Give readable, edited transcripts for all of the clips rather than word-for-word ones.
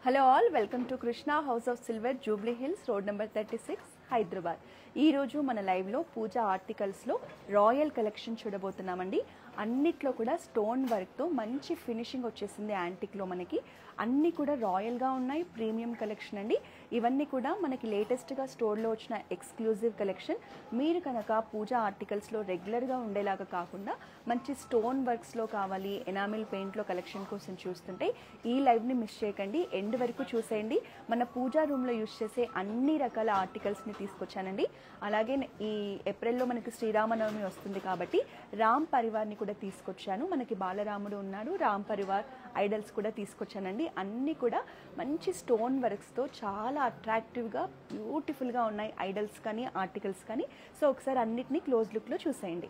Hello all, welcome to Krishna house of silver, Jubilee hills, road number 36, Hyderabad. ఈరోజు మన లైవ్లో పూజా ఆర్టికల్స్లో royal collection చూడబోతున్నామండి. అన్నిట్లో కూడా స్టోన్ వర్క్తో మంచి ఫినిషింగ్ వచ్చేసింది. యాంటిక్లో మనకి అన్నీ కూడా రాయల్గా ఉన్నాయి. ప్రీమియం కలెక్షన్ అండి. ఇవన్నీ కూడా మనకి లేటెస్ట్గా స్టోర్లో వచ్చిన ఎక్స్క్లూజివ్ కలెక్షన్. మీరు కనుక పూజా ఆర్టికల్స్లో రెగ్యులర్గా ఉండేలాగా కాకుండా మంచి స్టోన్ వర్క్స్లో కావాలి, ఎనామిల్ పెయింట్లో కలెక్షన్ కోసం చూస్తుంటే ఈ లైవ్ని మిస్ చేయకండి, ఎండ్ వరకు చూసేయండి. మన పూజా రూమ్లో యూజ్ చేసే అన్ని రకాల ఆర్టికల్స్ని తీసుకొచ్చానండి. అలాగే ఈ ఏప్రిల్లో మనకి శ్రీరామనవమి వస్తుంది కాబట్టి రామ్ పరివార్ని కూడా తీసుకొచ్చాను. మనకి బాలరాముడు ఉన్నాడు, రామ్ పరివార్ ఐడల్స్ కూడా తీసుకొచ్చానండి. అన్నీ కూడా మంచి స్టోన్ వర్క్స్తో చాలా అట్రాక్టివ్గా బ్యూటిఫుల్గా ఉన్నాయి ఐడల్స్ కానీ ఆర్టికల్స్ కానీ. సో ఒకసారి అన్నిటినీ క్లోజ్ లుక్లో చూసేయండి.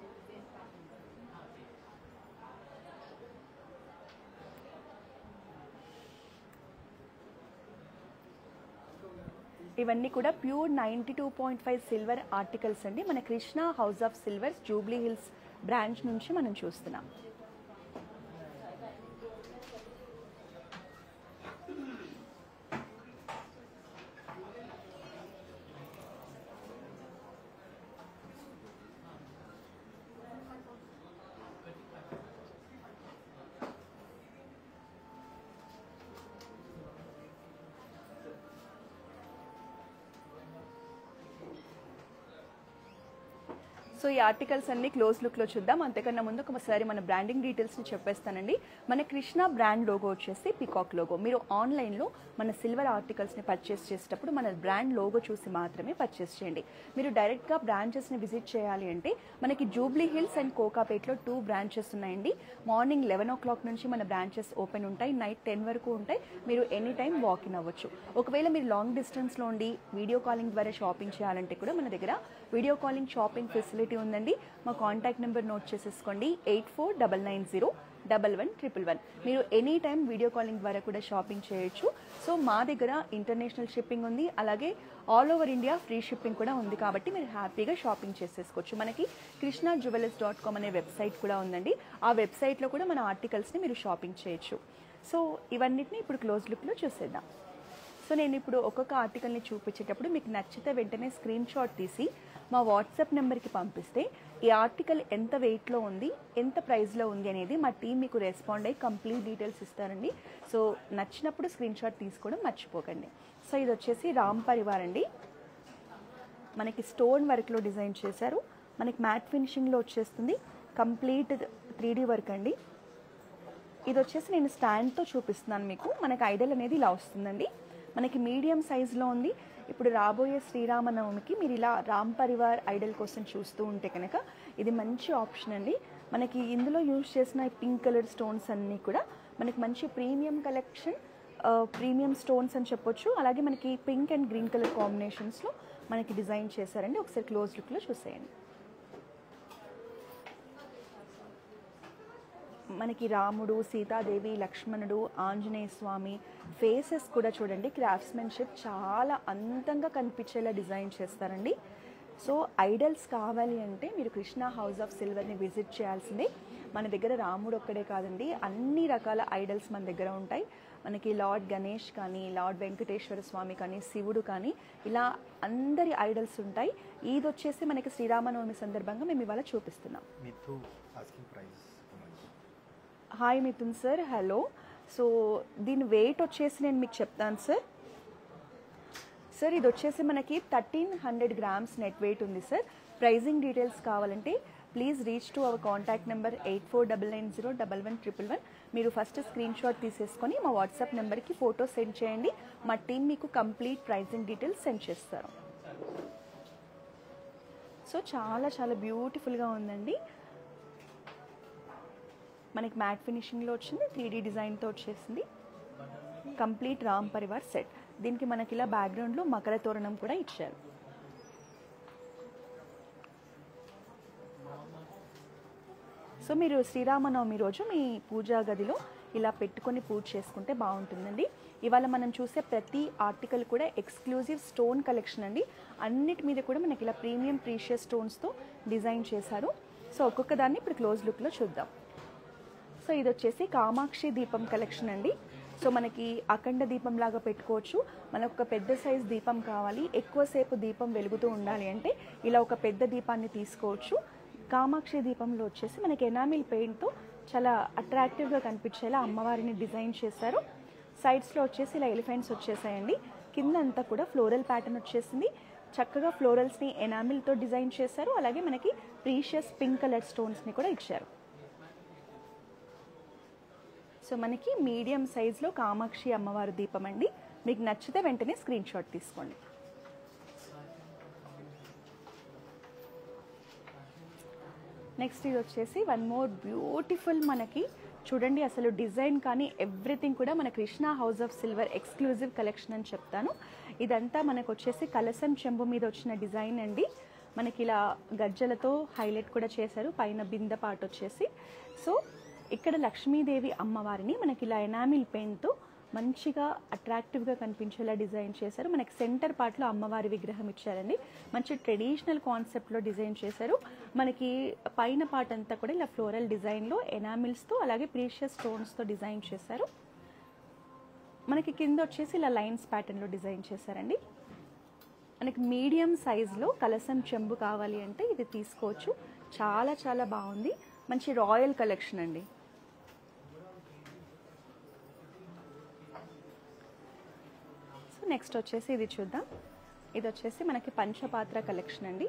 ఇవన్నీ కూడా ప్యూర్ 92.5 సిల్వర్ ఆర్టికల్స్ అండి. మన Krishna house of silvers Jubilee hills branch నుంచి మనం చూస్తున్నాం. సో ఈ ఆర్టికల్స్ అన్ని క్లోజ్ లుక్లో చూద్దాం. అంతకన్నా ముందు ఒకసారి మన బ్రాండింగ్ డీటెయిల్స్ని చెప్పేస్తానండి. మన కృష్ణ బ్రాండ్ లోగో వచ్చేసి పికాక్ లోగో. మీరు ఆన్లైన్లో మన సిల్వర్ ఆర్టికల్స్ని పర్చేస్ చేసేటప్పుడు మన బ్రాండ్ లోగో చూసి మాత్రమే పర్చేస్ చేయండి. మీరు డైరెక్ట్గా బ్రాంచెస్ని విజిట్ చేయాలి అంటే మనకి జూబ్లీ హిల్స్ అండ్ కోకాపేట్లో 2 బ్రాంచెస్ ఉన్నాయండి. మార్నింగ్ 11 o'clock నుంచి మన బ్రాంచెస్ ఓపెన్ ఉంటాయి, నైట్ 10 వరకు ఉంటాయి. మీరు ఎనీ టైం వాకిన్ అవ్వచ్చు. ఒకవేళ మీరు లాంగ్ డిస్టెన్స్లో ఉండి వీడియో కాలింగ్ ద్వారా షాపింగ్ చేయాలంటే కూడా మన దగ్గర వీడియో కాలింగ్ షాపింగ్ ఫెసిలిటీ ఉందండి. మా కాంటాక్ట్ నెంబర్ నోట్ చేసేసుకోండి, 8499011111. మీరు ఎనీ టైం వీడియో కాలింగ్ ద్వారా కూడా షాపింగ్ చేయొచ్చు. సో మా దగ్గర ఇంటర్నేషనల్ షిప్పింగ్ ఉంది, అలాగే all over India free shipping కూడా ఉంది. కాబట్టి మీరు హ్యాపీగా షాపింగ్ చేసేసుకోవచ్చు. మనకి krishnajewellers.com అనే వెబ్సైట్ కూడా ఉందండి. ఆ వెబ్సైట్లో కూడా మన ఆర్టికల్స్ని మీరు షాపింగ్ చేయొచ్చు. సో ఇవన్నిటిని ఇప్పుడు క్లోజ్ లుక్లో చూసేద్దాం. సో నేను ఇప్పుడు ఒక్కొక్క ఆర్టికల్ని చూపించేటప్పుడు మీకు నచ్చితే వెంటనే స్క్రీన్ షాట్ తీసి మా వాట్సాప్ నెంబర్కి పంపిస్తే ఈ ఆర్టికల్ ఎంత వెయిట్లో ఉంది, ఎంత ప్రైస్లో ఉంది అనేది మా టీం మీకు రెస్పాండ్ అయ్యి కంప్లీట్ డీటెయిల్స్ ఇస్తారండి. సో నచ్చినప్పుడు స్క్రీన్ షాట్ తీసుకోవడం మర్చిపోకండి. సో ఇది వచ్చేసి రామ్ పరివార్ అండి. మనకి స్టోన్ వర్క్లో డిజైన్ చేశారు. మనకి మ్యాట్ ఫినిషింగ్లో వచ్చేస్తుంది. కంప్లీట్ 3D వర్క్ అండి. ఇది వచ్చేసి నేను స్టాండ్తో చూపిస్తున్నాను మీకు. మనకి ఐడల్ అనేది ఇలా వస్తుందండి. మనకి మీడియం సైజులో ఉంది. ఇప్పుడు రాబోయే శ్రీరామనవమికి మీరు ఇలా రామ్ పరివార్ ఐడల్ కోసం చూస్తూ ఉంటే కనుక ఇది మంచి ఆప్షన్ అండి. మనకి ఇందులో యూజ్ చేసిన పింక్ కలర్ స్టోన్స్ అన్నీ కూడా మనకి మంచి ప్రీమియం కలెక్షన్, ప్రీమియం స్టోన్స్ అని చెప్పొచ్చు. అలాగే మనకి పింక్ అండ్ గ్రీన్ కలర్ కాంబినేషన్స్లో మనకి డిజైన్ చేశారండి. ఒకసారి క్లోజ్ లుక్లో చూసేయండి. మనకి రాముడు, సీతాదేవి, లక్ష్మణుడు, ఆంజనేయ స్వామి ఫేసెస్ కూడా చూడండి. క్రాఫ్ట్స్మెన్షిప్ చాలా అందంగా కనిపించేలా డిజైన్ చేస్తారండి. సో ఐడల్స్ కావాలి అంటే మీరు కృష్ణ హౌస్ ఆఫ్ సిల్వర్ని విజిట్ చేయాల్సిందే. మన దగ్గర రాముడు ఒక్కడే కాదండి, అన్ని రకాల ఐడల్స్ మన దగ్గర ఉంటాయి. మనకి లార్డ్ గణేష్ కానీ, లార్డ్ వెంకటేశ్వర స్వామి కానీ, శివుడు కానీ, ఇలా అందరి ఐడల్స్ ఉంటాయి. ఇది వచ్చేసి మనకి శ్రీరామనవమి సందర్భంగా మేము ఇవాళ చూపిస్తున్నాం. Hi Mithun sir, hello. So దీని వెయిట్ వచ్చేసి నేను మీకు చెప్తాను సార్. సార్ ఇది వచ్చేసి మనకి 1300 grams నెట్ వెయిట్ ఉంది సార్. ప్రైజింగ్ డీటెయిల్స్ కావాలంటే please reach to our contact number 8499011111. మీరు ఫస్ట్ స్క్రీన్ షాట్ తీసేసుకొని మా వాట్సాప్ నెంబర్కి ఫోటో సెండ్ చేయండి. మా టీం మీకు కంప్లీట్ ప్రైజింగ్ డీటెయిల్స్ సెండ్ చేస్తారు. సో చాలా చాలా బ్యూటిఫుల్గా ఉందండి. మనకి మ్యాట్ ఫినిషింగ్లో వచ్చింది, 3D డిజైన్తో వచ్చేసింది. Complete Ram Parivar set. దీనికి మనకి ఇలా బ్యాక్గ్రౌండ్లో మకర తోరణం కూడా ఇచ్చారు. సో మీరు శ్రీరామనవమి రోజు మీ పూజా గదిలో ఇలా పెట్టుకొని పూజ చేసుకుంటే బాగుంటుందండి. ఇవాళ మనం చూసే ప్రతి ఆర్టికల్ కూడా ఎక్స్క్లూజివ్ స్టోన్ కలెక్షన్ అండి. అన్నిటి మీద కూడా మనకి ఇలా ప్రీమియం ప్రీషియస్ స్టోన్స్తో డిజైన్ చేశారు. సో ఒక్కొక్క దాన్ని ఇప్పుడు క్లోజ్ లుక్లో చూద్దాం. సో ఇది వచ్చేసి కామాక్షి దీపం కలెక్షన్ అండి. సో మనకి అఖండ దీపం లాగా పెట్టుకోవచ్చు. మనకు ఒక పెద్ద సైజ్ దీపం కావాలి, ఎక్కువసేపు దీపం వెలుగుతూ ఉండాలి అంటే ఇలా ఒక పెద్ద దీపాన్ని తీసుకోవచ్చు. కామాక్షి దీపంలో వచ్చేసి మనకి ఎనామిల్ పెయింట్తో చాలా అట్రాక్టివ్గా కనిపించేలా అమ్మవారిని డిజైన్ చేశారు. సైడ్స్లో వచ్చేసి ఇలా ఎలిఫెంట్స్ వచ్చేసాయండి. కింద అంతా కూడా ఫ్లోరల్ ప్యాటర్న్ వచ్చేసింది. చక్కగా ఫ్లోరల్స్ని ఎనామిల్తో డిజైన్ చేశారు. అలాగే మనకి ప్రీషియస్ పింక్ కలర్ స్టోన్స్ని కూడా ఇచ్చారు. సో మనకి మీడియం సైజులో కామాక్షి అమ్మవారి దీపం అండి. మీకు నచ్చితే వెంటనే స్క్రీన్ షాట్ తీసుకోండి. నెక్స్ట్ ఇది వచ్చేసి వన్ మోర్ బ్యూటిఫుల్, మనకి చూడండి అసలు డిజైన్ కానీ ఎవ్రీథింగ్ కూడా మన Krishna house of silver exclusive collection అని చెప్తాను. ఇదంతా మనకు వచ్చేసి కలసం చెంబు మీద వచ్చిన డిజైన్ అండి. మనకి ఇలా గజ్జలతో హైలైట్ కూడా చేశారు, పైన బింద పార్ట్ వచ్చేసి. సో ఇక్కడ లక్ష్మీదేవి అమ్మవారిని మనకి ఇలా ఎనామిల్ పెయింట్తో మంచిగా అట్రాక్టివ్గా కనిపించేలా డిజైన్ చేశారు. మనకి సెంటర్ పార్ట్లో అమ్మవారి విగ్రహం ఇచ్చారండి. మంచి ట్రెడిషనల్ కాన్సెప్ట్లో డిజైన్ చేశారు. మనకి పైన పార్ట్ అంతా కూడా ఇలా ఫ్లోరల్ డిజైన్లో ఎనామిల్స్తో అలాగే ప్రీషియస్ స్టోన్స్తో డిజైన్ చేశారు. మనకి కింద వచ్చేసి ఇలా లైన్స్ ప్యాటర్న్లో డిజైన్ చేశారండి. మనకి మీడియం సైజులో కలసం చెంబు కావాలి అంటే ఇది తీసుకోవచ్చు. చాలా చాలా బాగుంది, మంచి రాయల్ కలెక్షన్ అండి. నెక్స్ట్ వచ్చేసి ఇది చూద్దాం. ఇది వచ్చేసి మనకి పంచపాత్ర కలెక్షన్ అండి.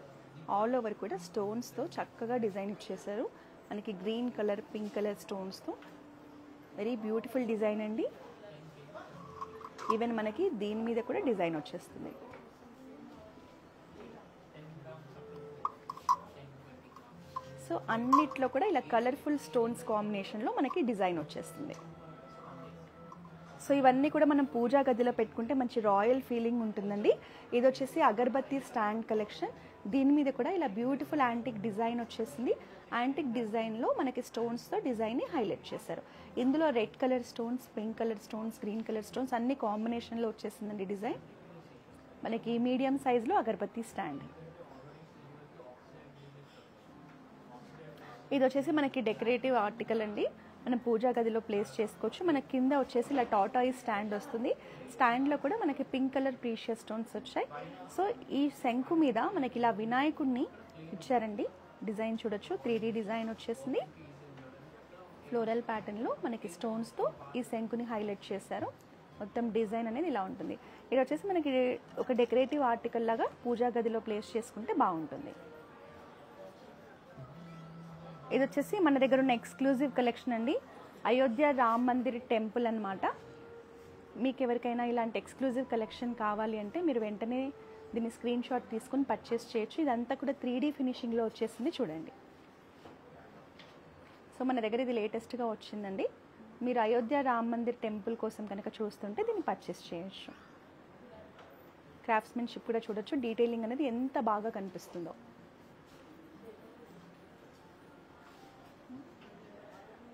ఆల్ ఓవర్ కూడా స్టోన్స్తో చక్కగా డిజైన్ ఇచ్చేసారు. మనకి గ్రీన్ కలర్, పింక్ కలర్ స్టోన్స్తో వెరీ బ్యూటిఫుల్ డిజైన్ అండి. ఈవెన్ మనకి దీని మీద కూడా డిజైన్ వచ్చేస్తుంది. సో అన్నిట్లో కూడా ఇలా కలర్ఫుల్ స్టోన్స్ కాంబినేషన్లో మనకి డిజైన్ వచ్చేస్తుంది. సో ఇవన్నీ కూడా మనం పూజా గదిలో పెట్టుకుంటే మంచి రాయల్ ఫీలింగ్ ఉంటుందండి. ఇది వచ్చేసి అగర్బత్తి స్టాండ్ కలెక్షన్. దీని మీద కూడా ఇలా బ్యూటిఫుల్ యాంటిక్ డిజైన్ వచ్చేసింది. యాంటిక్ డిజైన్లో మనకి స్టోన్స్తో డిజైన్ని హైలైట్ చేశారు. ఇందులో red colour stones, pink colour stones, green colour stones అన్ని కాంబినేషన్లో వచ్చేసిందండి డిజైన్. మనకి మీడియం సైజులో అగర్బత్తి స్టాండ్. ఇది వచ్చేసి మనకి డెకరేటివ్ ఆర్టికల్ అండి. మనం పూజా గదిలో ప్లేస్ చేసుకోవచ్చు. మన కింద వచ్చేసి ఇలా టాటాయిస్ స్టాండ్ వస్తుంది. స్టాండ్లో కూడా మనకి పింక్ కలర్ ప్రీషియస్ స్టోన్స్ వచ్చాయి. సో ఈ శంకు మీద మనకి ఇలా వినాయకుడిని ఇచ్చారండి. డిజైన్ చూడొచ్చు, 3D డిజైన్ వచ్చేసింది. ఫ్లోరల్ ప్యాటర్న్లో మనకి స్టోన్స్తో ఈ శంకుని హైలైట్ చేశారు. మొత్తం డిజైన్ అనేది ఇలా ఉంటుంది. ఇది వచ్చేసి మనకి ఒక డెకరేటివ్ ఆర్టికల్ లాగా పూజా గదిలో ప్లేస్ చేసుకుంటే బాగుంటుంది. ఇది వచ్చేసి మన దగ్గర ఉన్న ఎక్స్క్లూజివ్ కలెక్షన్ అండి. అయోధ్య రామ్ మందిర్ టెంపుల్ అన్నమాట. మీకు ఎవరికైనా ఇలాంటి ఎక్స్క్లూజివ్ కలెక్షన్ కావాలి అంటే మీరు వెంటనే దీన్ని స్క్రీన్ షాట్ తీసుకుని పర్చేస్ చేయొచ్చు. ఇదంతా కూడా 3D ఫినిషింగ్లో వచ్చేసింది చూడండి. సో మన దగ్గర ఇది లేటెస్ట్గా వచ్చిందండి. మీరు అయోధ్య రామ్ మందిర్ టెంపుల్ కోసం కనుక చూస్తుంటే దీన్ని పర్చేస్ చేయొచ్చు. క్రాఫ్ట్స్మెన్షిప్ కూడా చూడొచ్చు. డీటెయిలింగ్ అనేది ఎంత బాగా కనిపిస్తుందో.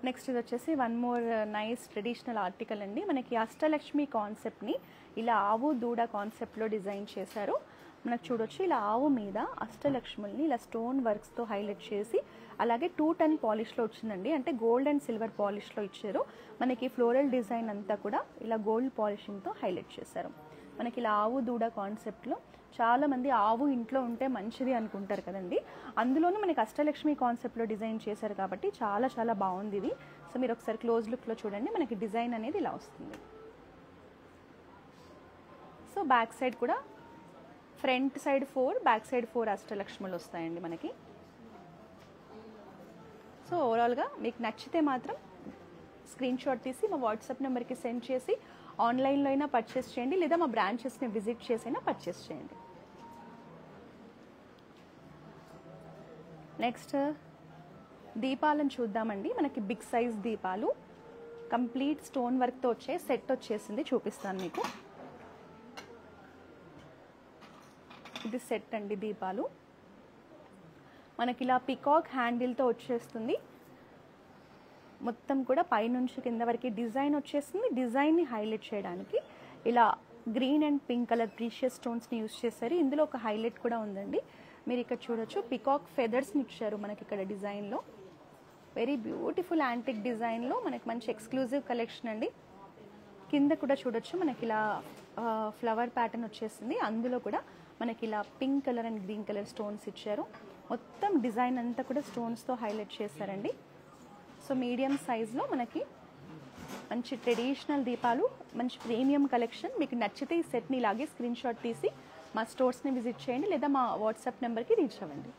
నెక్స్ట్ ఇది వచ్చేసి one more nice traditional article అండి. మనకి అష్టలక్ష్మి కాన్సెప్ట్ని ఇలా ఆవు దూడ కాన్సెప్ట్లో డిజైన్ చేశారు. మనకు చూడొచ్చు ఇలా ఆవు మీద అష్టలక్ష్ముల్ని ఇలా స్టోన్ వర్క్స్తో హైలైట్ చేసి అలాగే 2 టన్ పాలిష్లో వచ్చిందండి. అంటే గోల్డ్ అండ్ సిల్వర్ పాలిష్లో ఇచ్చారు. మనకి ఫ్లోరల్ డిజైన్ అంతా కూడా ఇలా గోల్డ్ పాలిషింగ్తో హైలైట్ చేశారు. మనకి ఇలా ఆవు దూడ కాన్సెప్ట్లో చాలామంది ఆవు ఇంట్లో ఉంటే మంచిది అనుకుంటారు కదండి. అందులోనూ మనకి అష్టలక్ష్మి కాన్సెప్ట్లో డిజైన్ చేశారు కాబట్టి చాలా చాలా బాగుంది ఇది. సో మీరు ఒకసారి క్లోజ్ లుక్లో చూడండి. మనకి డిజైన్ అనేది ఇలా వస్తుంది. సో బ్యాక్ సైడ్ కూడా ఫ్రంట్ సైడ్ 4, బ్యాక్ సైడ్ 4 అష్టలక్ష్ములు వస్తాయండి మనకి. సో ఓవరాల్గా మీకు నచ్చితే మాత్రం స్క్రీన్ షాట్ తీసి మా వాట్సాప్ నెంబర్కి సెండ్ చేసి ఆన్లైన్లో అయినా పర్చేస్ చేయండి, లేదా మా బ్రాంచెస్ని విజిట్ చేసైనా పర్చేస్ చేయండి. నెక్స్ట్ దీపాలను చూద్దామండి. మనకి బిగ్ సైజ్ దీపాలు కంప్లీట్ స్టోన్ వర్క్తో వచ్చే సెట్ వచ్చేసింది. చూపిస్తాను మీకు. ఇది సెట్ అండి దీపాలు. మనకి ఇలా పికాక్ హ్యాండిల్తో వచ్చేస్తుంది. మొత్తం కూడా పైనుంచి కింద వరకు డిజైన్ వచ్చేసింది. డిజైన్ని హైలైట్ చేయడానికి ఇలా green and pink colour precious స్టోన్స్ని యూజ్ చేశారు. ఇందులో ఒక హైలైట్ కూడా ఉందండి. మీరు ఇక్కడ చూడొచ్చు పికాక్ ఫెదర్స్ని ఇచ్చారు మనకి ఇక్కడ డిజైన్లో. వెరీ బ్యూటిఫుల్ యాంటిక్ డిజైన్లో మనకి మంచి ఎక్స్క్లూజివ్ కలెక్షన్ అండి. కింద కూడా చూడొచ్చు మనకి ఇలా ఫ్లవర్ ప్యాటర్న్ వచ్చేసింది. అందులో కూడా మనకి ఇలా pink colour and green colour stones ఇచ్చారు. మొత్తం డిజైన్ అంతా కూడా స్టోన్స్తో హైలైట్ చేశారండి. సో మీడియం సైజ్లో మనకి మంచి ట్రెడిషనల్ దీపాలు, మంచి ప్రీమియం కలెక్షన్. మీకు నచ్చితే ఈ సెట్ని ఇలాగే స్క్రీన్ షాట్ తీసి మా స్టోర్స్ని విజిట్ చేయండి లేదా మా వాట్సాప్ నెంబర్కి రీచ్ అవ్వండి.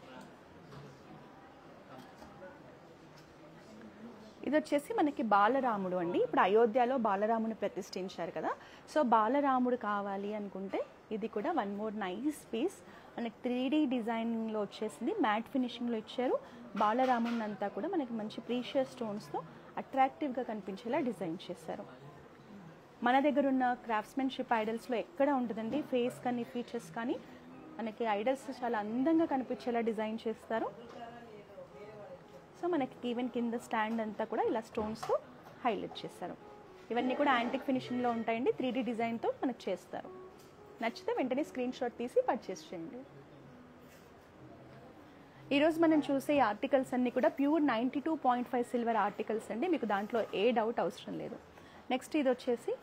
ఇది వచ్చేసి మనకి బాలరాముడు అండి. ఇప్పుడు అయోధ్యలో బాలరాముని ప్రతిష్ఠించారు కదా, సో బాలరాముడు కావాలి అనుకుంటే ఇది కూడా వన్ మోర్ నైస్ పీస్. మనకి 3D డిజైనింగ్లో వచ్చేసింది, మ్యాట్ ఫినిషింగ్లో ఇచ్చారు. బాలరాముని అంతా కూడా మనకి మంచి ప్రీషియస్ స్టోన్స్తో అట్రాక్టివ్గా కనిపించేలా డిజైన్ చేశారు. మన దగ్గర ఉన్న క్రాఫ్ట్స్మెన్షిప్ ఐడల్స్లో ఎక్కడ ఉంటుందండి, ఫేస్ కానీ ఫీచర్స్ కానీ మనకి ఐడల్స్ చాలా అందంగా కనిపించేలా డిజైన్ చేస్తారు. సో మనకి ఈవెన్ కింద స్టాండ్ అంతా కూడా ఇలా స్టోన్స్తో హైలైట్ చేస్తారు. ఇవన్నీ కూడా యాంటిక్ ఫినిషింగ్లో ఉంటాయండి, 3D డిజైన్తో మనకు చేస్తారు. నచ్చితే వెంటనే స్క్రీన్ షాట్ తీసి పర్చేస్ చేయండి. ఈరోజు మనం చూసే ఆర్టికల్స్ అన్నీ కూడా ప్యూర్ 92.5 సిల్వర్ ఆర్టికల్స్ అండి, మీకు దాంట్లో ఏ డౌట్ అవసరం లేదు. నెక్స్ట్ ఇది వచ్చేసి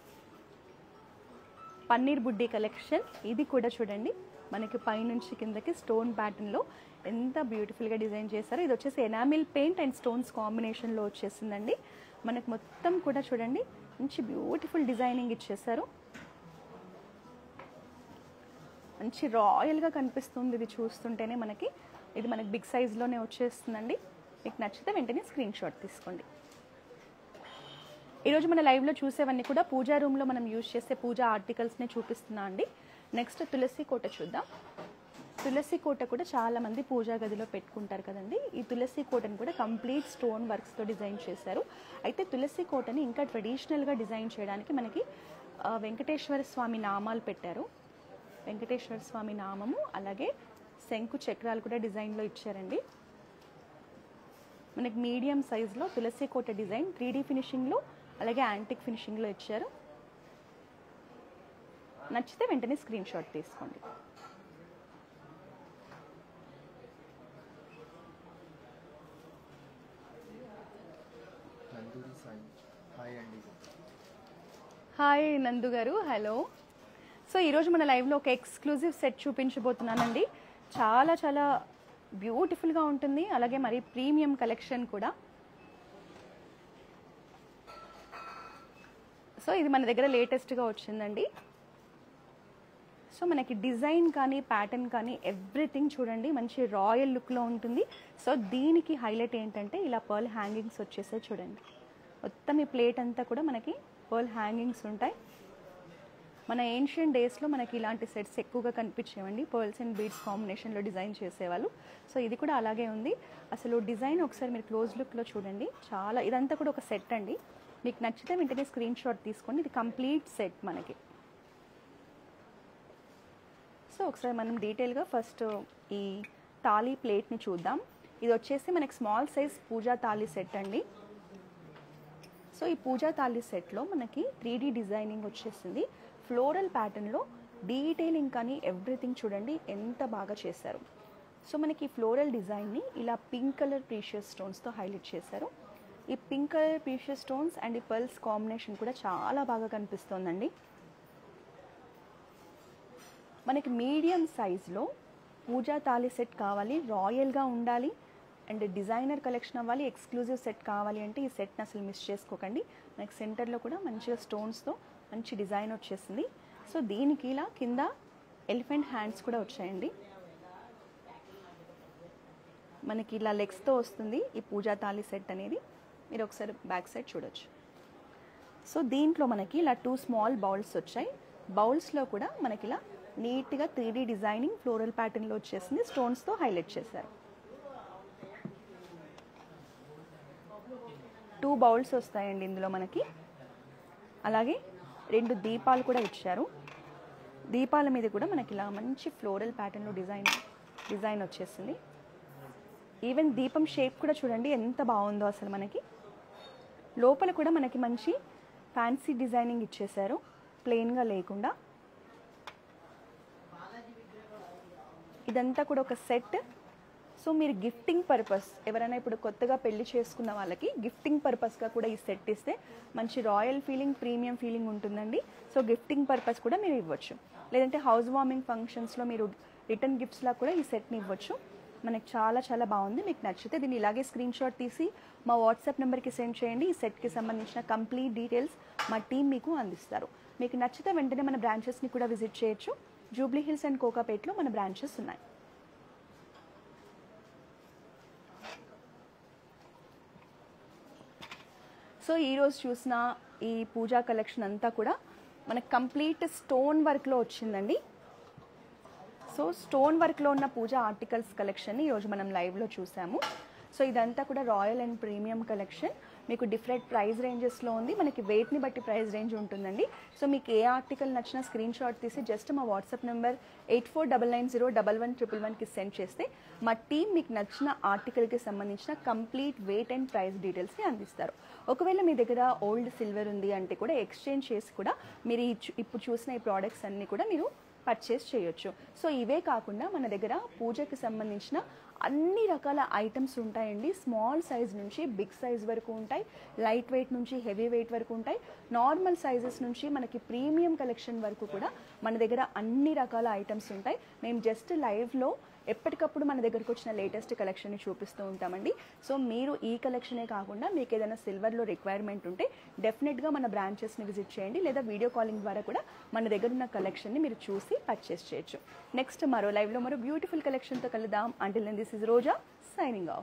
పన్నీర్ బుడ్డీ కలెక్షన్. ఇది కూడా చూడండి మనకి పైనుంచి కిందకి స్టోన్ ప్యాటర్న్లో ఎంత బ్యూటిఫుల్గా డిజైన్ చేశారు. ఇది వచ్చేసి ఎనామిల్ పెయింట్ అండ్ స్టోన్స్ కాంబినేషన్లో వచ్చేసిందండి. మనకు మొత్తం కూడా చూడండి మంచి బ్యూటిఫుల్ డిజైనింగ్ ఇచ్చేసారు. మంచి రాయల్గా కనిపిస్తుంది ఇది చూస్తుంటేనే మనకి. ఇది మనకి బిగ్ సైజ్లోనే వచ్చేస్తుందండి. మీకు నచ్చితే వెంటనే స్క్రీన్ షాట్ తీసుకోండి. ఈరోజు మన లైవ్లో చూసేవన్నీ కూడా పూజా రూమ్లో మనం యూజ్ చేసే పూజా ఆర్టికల్స్ని చూపిస్తున్నా అండి. నెక్స్ట్ తులసి కోట చూద్దాం. తులసి కోట కూడా చాలామంది పూజా గదిలో పెట్టుకుంటారు కదండి. ఈ తులసి కోటని కూడా కంప్లీట్ స్టోన్ వర్క్స్తో డిజైన్ చేశారు. అయితే తులసి కోటని ఇంకా ట్రెడిషనల్గా డిజైన్ చేయడానికి మనకి వెంకటేశ్వర స్వామి నామాలు పెట్టారు. వెంకటేశ్వర స్వామి నామము అలాగే శంకు చక్రాలు కూడా డిజైన్లో ఇచ్చారండి. మనకి మీడియం సైజులో తులసి కోట డిజైన్ 3D ఫినిషింగ్లో అలాగే యాంటిక్ ఫినిషింగ్లో ఇచ్చారు. నచ్చితే వెంటనే స్క్రీన్ షాట్ తీసుకోండి. హాయ్ నందు గారు, హలో. సో ఈరోజు మన లైవ్లో ఒక ఎక్స్క్లూజివ్ సెట్ చూపించబోతున్నానండి. చాలా చాలా బ్యూటిఫుల్గా ఉంటుంది, అలాగే మరి ప్రీమియం కలెక్షన్ కూడా. సో ఇది మన దగ్గర లేటెస్ట్గా వచ్చిందండి. సో మనకి డిజైన్ కానీ ప్యాటర్న్ కానీ ఎవ్రీథింగ్ చూడండి మంచి రాయల్ లుక్లో ఉంటుంది. సో దీనికి హైలైట్ ఏంటంటే ఇలా పర్ల్ హ్యాంగింగ్స్ వచ్చేసాయి చూడండి. మొత్తం ఈ ప్లేట్ అంతా కూడా మనకి పర్ల్ హ్యాంగింగ్స్ ఉంటాయి. మన ఏన్షియన్ డేస్లో మనకి ఇలాంటి సెట్స్ ఎక్కువగా కనిపించేవండి, పర్ల్స్ అండ్ బీడ్స్ కాంబినేషన్లో డిజైన్ చేసేవాళ్ళు. సో ఇది కూడా అలాగే ఉంది. అసలు డిజైన్ ఒకసారి మీరు క్లోజ్ లుక్లో చూడండి. చాలా ఇదంతా కూడా ఒక సెట్ అండి. మీకు నచ్చితే వెంటనే స్క్రీన్ షాట్ తీసుకోండి. ఇది కంప్లీట్ సెట్ మనకి. సో ఒకసారి మనం డీటెయిల్గా ఫస్ట్ ఈ తాళీ ప్లేట్ని చూద్దాం. ఇది వచ్చేసి మనకి స్మాల్ సైజ్ పూజా తాళీ సెట్ అండి. సో ఈ పూజా తాళీ సెట్లో మనకి 3D డిజైనింగ్ వచ్చేసింది. ఫ్లోరల్ ప్యాటర్న్లో డీటెయిలింగ్ కానీ ఎవ్రీథింగ్ చూడండి ఎంత బాగా చేశారు. సో మనకి ఫ్లోరల్ డిజైన్ని ఇలా పింక్ కలర్ ప్రీషియస్ స్టోన్స్తో హైలైట్ చేశారు. ఈ pink colour precious stones and ఈ పర్ల్స్ కాంబినేషన్ కూడా చాలా బాగా కనిపిస్తోందండి. మనకి మీడియం సైజ్లో పూజా తాళీ సెట్ కావాలి, రాయల్గా ఉండాలి అండ్ డిజైనర్ కలెక్షన్ అవ్వాలి, ఎక్స్క్లూజివ్ సెట్ కావాలి అంటే ఈ సెట్ని అసలు మిస్ చేసుకోకండి. మనకి సెంటర్లో కూడా మంచిగా స్టోన్స్తో మంచి డిజైన్ వచ్చేసింది. సో దీనికి ఇలా కింద ఎలిఫెంట్ హ్యాండ్స్ కూడా వచ్చాయండి. మనకి ఇలా లెగ్స్తో వస్తుంది ఈ పూజా తాళీ సెట్ అనేది. మీరు ఒకసారి బ్యాక్ సైడ్ చూడొచ్చు. సో దీంట్లో మనకి ఇలా 2 స్మాల్ బౌల్స్ వచ్చాయి. బౌల్స్లో కూడా మనకి ఇలా నీట్గా 3D డిజైనింగ్ ఫ్లోరల్ ప్యాటర్న్లో వచ్చేసింది, స్టోన్స్తో హైలైట్ చేశారు. 2 బౌల్స్ వస్తాయండి ఇందులో మనకి. అలాగే 2 దీపాలు కూడా ఇచ్చారు. దీపాల మీద కూడా మనకి ఇలా మంచి ఫ్లోరల్ ప్యాటర్న్లో డిజైన్ వచ్చేసింది. ఈవెన్ దీపం షేప్ కూడా చూడండి ఎంత బాగుందో అసలు. మనకి లోపల కూడా మనకి మంచి ఫ్యాన్సీ డిజైనింగ్ ఇచ్చేసారు, ప్లెయిన్గా లేకుండా. ఇదంతా కూడా ఒక సెట్. సో మీరు గిఫ్టింగ్ పర్పస్ ఎవరైనా ఇప్పుడు కొత్తగా పెళ్లి చేసుకున్న వాళ్ళకి గిఫ్టింగ్ పర్పస్గా కూడా ఈ సెట్ ఇస్తే మంచి రాయల్ ఫీలింగ్, ప్రీమియం ఫీలింగ్ ఉంటుందండి. సో గిఫ్టింగ్ పర్పస్ కూడా మీరు ఇవ్వచ్చు. లేదంటే హౌస్ వార్మింగ్ ఫంక్షన్స్లో మీరు రిటర్న్ గిఫ్ట్స్లా కూడా ఈ సెట్ని ఇవ్వచ్చు. మనకి చాలా చాలా బాగుంది. మీకు నచ్చితే దీన్ని ఇలాగే స్క్రీన్ షాట్ తీసి మా వాట్సాప్ నెంబర్కి సెండ్ చేయండి. ఈ సెట్కి సంబంధించిన కంప్లీట్ డీటెయిల్స్ మా టీం మీకు అందిస్తారు. మీకు నచ్చితే వెంటనే మన బ్రాంచెస్ని కూడా విజిట్ చేయొచ్చు. జూబ్లీ హిల్స్ అండ్ కోకాపేట్లో మన బ్రాంచెస్ ఉన్నాయి. సో ఈరోజు చూసిన ఈ పూజా కలెక్షన్ అంతా కూడా మనకు కంప్లీట్ స్టోన్ వర్క్లో వచ్చిందండి. సో స్టోన్ వర్క్లో ఉన్న పూజా ఆర్టికల్స్ కలెక్షన్ని ఈరోజు మనం లైవ్లో చూసాము. సో ఇదంతా కూడా రాయల్ అండ్ ప్రీమియం కలెక్షన్. మీకు డిఫరెంట్ ప్రైస్ రేంజెస్లో ఉంది. మనకి వెయిట్ని బట్టి ప్రైస్ రేంజ్ ఉంటుందండి. సో మీకు ఏ ఆర్టికల్ నచ్చినా స్క్రీన్ షాట్ తీసి జస్ట్ మా వాట్సాప్ నెంబర్ 8499011111కి సెండ్ చేస్తే మా టీం మీకు నచ్చిన ఆర్టికల్కి సంబంధించిన కంప్లీట్ వెయిట్ అండ్ ప్రైస్ డీటెయిల్స్ని అందిస్తారు. ఒకవేళ మీ దగ్గర ఓల్డ్ సిల్వర్ ఉంది అంటే కూడా ఎక్స్చేంజ్ చేసి కూడా మీరు ఇప్పుడు చూసిన ఈ ప్రోడక్ట్స్ అన్నీ కూడా మీరు పర్చేస్ చేయొచ్చు. సో ఇవే కాకుండా మన దగ్గర పూజకి సంబంధించిన అన్ని రకాల ఐటమ్స్ ఉంటాయండి. స్మాల్ సైజ్ నుంచి బిగ్ సైజ్ వరకు ఉంటాయి. లైట్ వెయిట్ నుంచి హెవీ వెయిట్ వరకు ఉంటాయి. నార్మల్ సైజెస్ నుంచి మనకి ప్రీమియం కలెక్షన్ వరకు కూడా మన దగ్గర అన్ని రకాల ఐటమ్స్ ఉంటాయి. మేము జస్ట్ లైవ్లో ఎప్పటికప్పుడు మన దగ్గరకు వచ్చిన లేటెస్ట్ కలెక్షన్ని చూపిస్తూ ఉంటామండి. సో మీరు ఈ కలెక్షనే కాకుండా మీకు ఏదైనా సిల్వర్లో రిక్వైర్మెంట్ ఉంటే డెఫినెట్గా మన బ్రాంచెస్ని విజిట్ చేయండి. లేదా వీడియో కాలింగ్ ద్వారా కూడా మన దగ్గర ఉన్న కలెక్షన్ని మీరు చూసి పర్చేస్ చేయొచ్చు. నెక్స్ట్ మరో లైవ్లో మరో బ్యూటిఫుల్ కలెక్షన్తో కలుద్దాం. Until then this is Roja signing of.